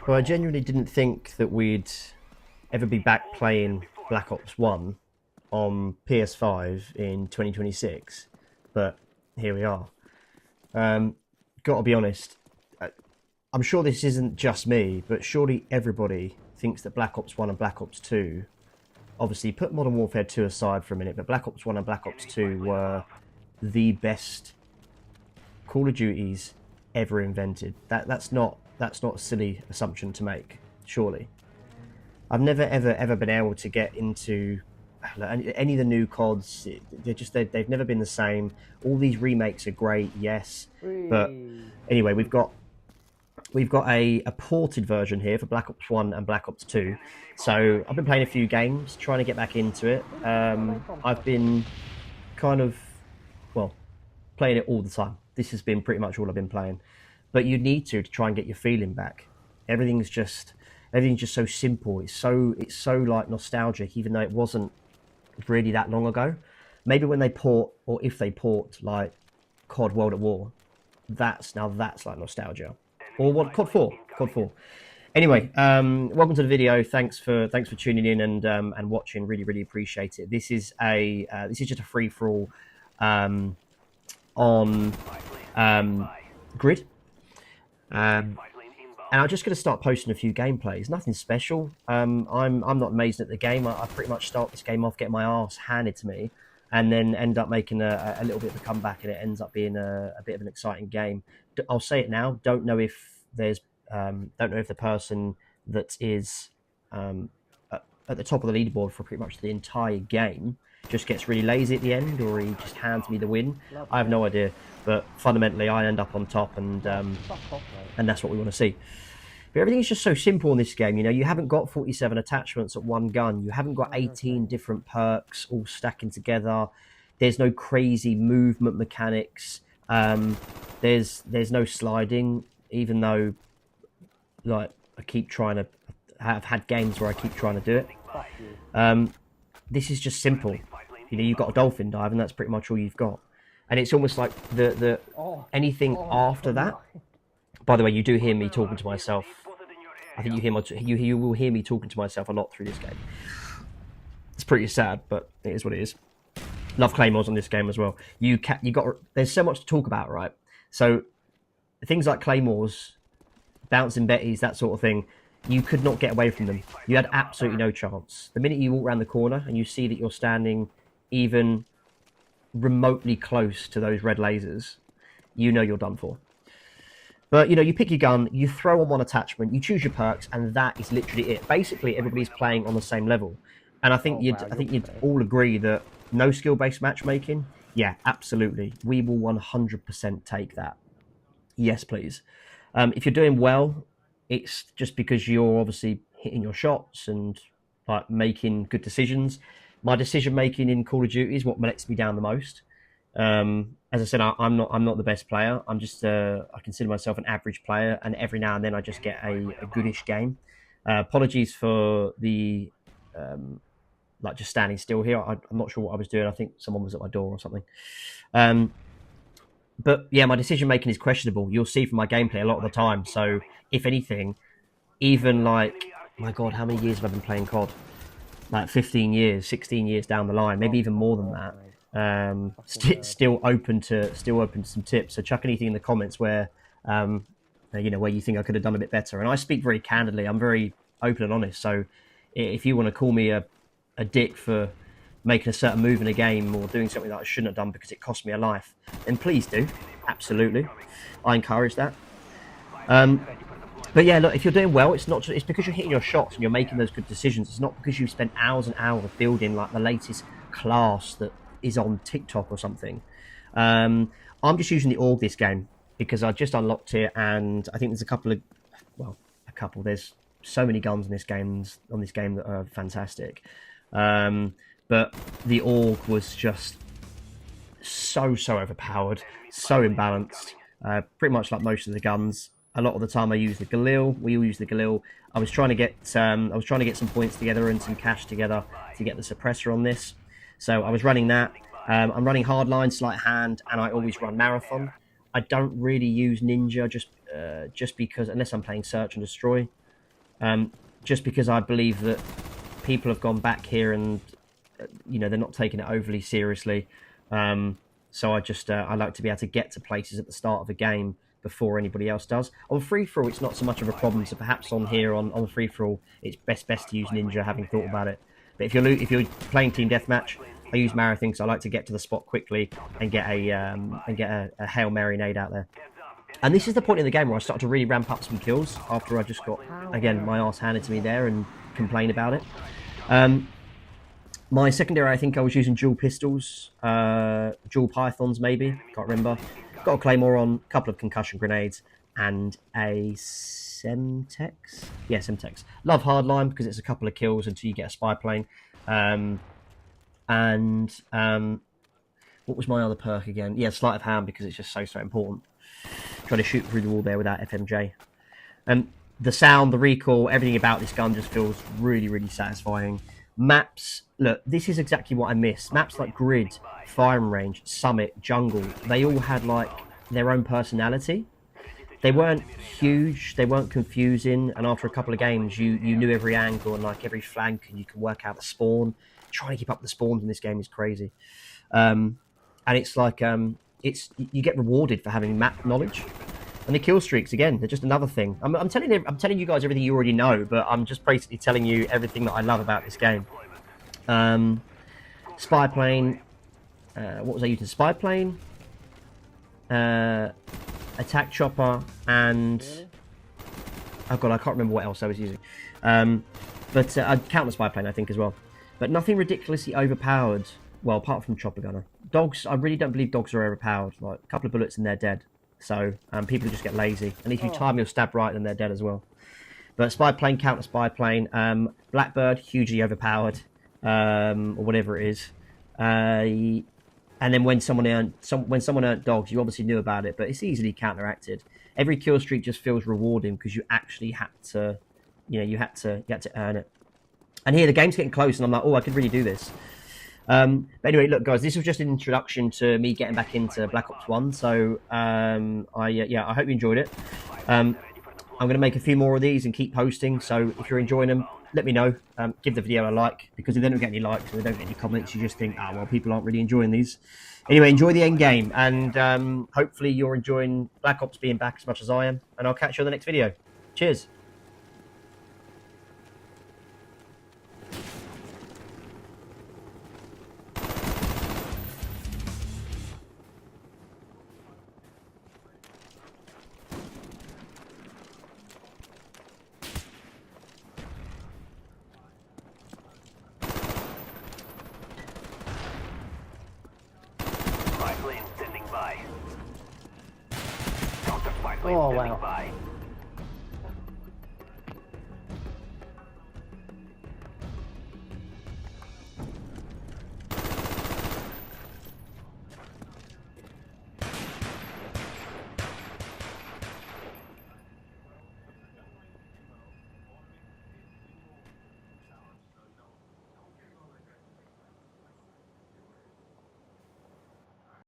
Well, I genuinely didn't think that we'd ever be back playing Black Ops 1 on PS5 in 2026, but here we are. Um, Got to be honest, uh, I'm sure this isn't just me, but surely everybody thinks that Black Ops 1 and Black Ops 2, obviously put Modern Warfare 2 aside for a minute, but Black Ops 1 and Black Ops 2 were the best Call of Duties ever invented. That's not a silly assumption to make, surely. I've never ever been able to get into any of the new CODs. They've never been the same. All these remakes are great, yes, but Whee! anyway, we've got a ported version here for Black Ops 1 and Black Ops 2. So I've been playing a few games, trying to get back into it. I've been kind of, well, playing it all the time. This has been pretty much all I've been playing. But you need to try and get your feeling back. Everything's just everything's just so simple. It's so like nostalgic, even though it wasn't really that long ago. Maybe when they port, or if they port, like COD World at War, that's like nostalgia. Or what, COD 4, COD 4. Anyway, welcome to the video. Thanks for tuning in and watching. Really appreciate it. This is just a free for all on Grid. And I'm just going to start posting a few gameplays. Nothing special. I'm not amazing at the game. I pretty much start this game off, get my arse handed to me, and then end up making a little bit of a comeback, and it ends up being a bit of an exciting game. I'll say it now. Don't know if the person that is at the top of the leaderboard for pretty much the entire game just gets really lazy at the end, or he just hands me the win. I have no idea, but fundamentally I end up on top, and that's what we want to see. But everything is just so simple in this game. You know, you haven't got 47 attachments at one gun. You haven't got 18 different perks all stacking together. There's no crazy movement mechanics. There's no sliding, even though, like, I've had games where I keep trying to do it. This is just simple. You know, you've got a dolphin dive, and that's pretty much all you've got. And it's almost like anything after that. By the way, you do hear me talking to myself. I think you will hear me talking to myself a lot through this game. It's pretty sad, but it is what it is. Love claymores on this game as well. There's so much to talk about, right? So things like claymores, bouncing betties, that sort of thing, you could not get away from them. You had absolutely no chance. The minute you walk around the corner and you see that you're standing even remotely close to those red lasers, you know you're done for. But, you know, you pick your gun, you throw on one attachment, you choose your perks, and that is literally it. Basically, everybody's playing on the same level. And I think you'd all agree that no skill-based matchmaking, yeah, absolutely. We will 100% take that. Yes, please. If you're doing well, it's just because you're obviously hitting your shots and like making good decisions. My decision making in Call of Duty is what lets me down the most. As I said, I'm not the best player. I'm just I consider myself an average player, and every now and then I just get a goodish game. Apologies for the like just standing still here. I'm not sure what I was doing. I think someone was at my door or something. But yeah, my decision making is questionable. You'll see from my gameplay a lot of the time. So if anything, even like, my God, how many years have I been playing COD? Like 15 years, 16 years down the line, maybe even more than that. Still open to some tips. So chuck anything in the comments where where you think I could have done a bit better. And I speak very candidly. I'm very open and honest. So if you want to call me a dick for making a certain move in a game or doing something that I shouldn't have done because it cost me a life, then please do. Absolutely, I encourage that. But yeah, look, if you're doing well, it's because you're hitting your shots and you're making those good decisions. It's not because you've spent hours and hours building like the latest class that is on TikTok or something. I'm just using the AUG this game because I just unlocked it, and I think there's a couple. There's so many guns in this game that are fantastic. But the AUG was just so overpowered, so imbalanced. Pretty much like most of the guns. A lot of the time I use the Galil. We all use the Galil. I was trying to get some points together and some cash together to get the suppressor on this. So I was running that. I'm running hardline, sleight hand, and I always run marathon. I don't really use ninja just because, unless I'm playing search and destroy. just because I believe that people have gone back here and they're not taking it overly seriously. So I like to be able to get to places at the start of a game before anybody else does. On free for all, it's not so much of a problem. So perhaps on here on free for all, it's best to use Ninja, having thought about it. But if you're playing team deathmatch, I use Marathon because I like to get to the spot quickly and get a Hail Mary nade out there. And this is the point in the game where I start to really ramp up some kills after I just got, again, my arse handed to me there and complain about it. My secondary, I think I was using dual pistols, dual pythons maybe, can't remember. Got a claymore on, a couple of concussion grenades, and a Semtex. Yeah, Semtex. Love hardline because it's a couple of kills until you get a spy plane. What was my other perk again? Yeah, sleight of hand because it's just so important. Trying to shoot through the wall there without FMJ. The sound, the recoil, everything about this gun just feels really, really satisfying. Maps, look, this is exactly what I miss. Maps like Grid, Firing Range, Summit, Jungle, they all had like their own personality. They weren't huge, they weren't confusing, and after a couple of games you knew every angle and like every flank, and you could work out the spawn. Trying to keep up the spawns in this game is crazy. And it's like you get rewarded for having map knowledge. And the kill streaks, again, they're just another thing. I'm telling you guys everything you already know, but I'm just basically telling you everything that I love about this game. Spy plane. What was I using? Spy plane, attack chopper, and oh god, I can't remember what else I was using. But I'd count the spy plane, I think, as well. But nothing ridiculously overpowered. Well, apart from chopper gunner. Dogs, I really don't believe dogs are overpowered. Like a couple of bullets and they're dead. So people just get lazy, and if you time your stab right, then they're dead as well. But spy plane, counter spy plane, Blackbird, hugely overpowered, or whatever it is. And then when someone earned dogs, you obviously knew about it, but it's easily counteracted. Every kill streak just feels rewarding because you actually had to, you had to earn it. And here the game's getting close, and I'm like, oh, I could really do this. But anyway, look, guys, this was just an introduction to me getting back into Black Ops 1. So I hope you enjoyed it. I'm going to make a few more of these and keep posting. So if you're enjoying them, let me know. Give the video a like, because if they don't get any likes and they don't get any comments, you just think, well, people aren't really enjoying these. Anyway, enjoy the end game, and hopefully you're enjoying Black Ops being back as much as I am. And I'll catch you on the next video. Cheers. Oh, wow.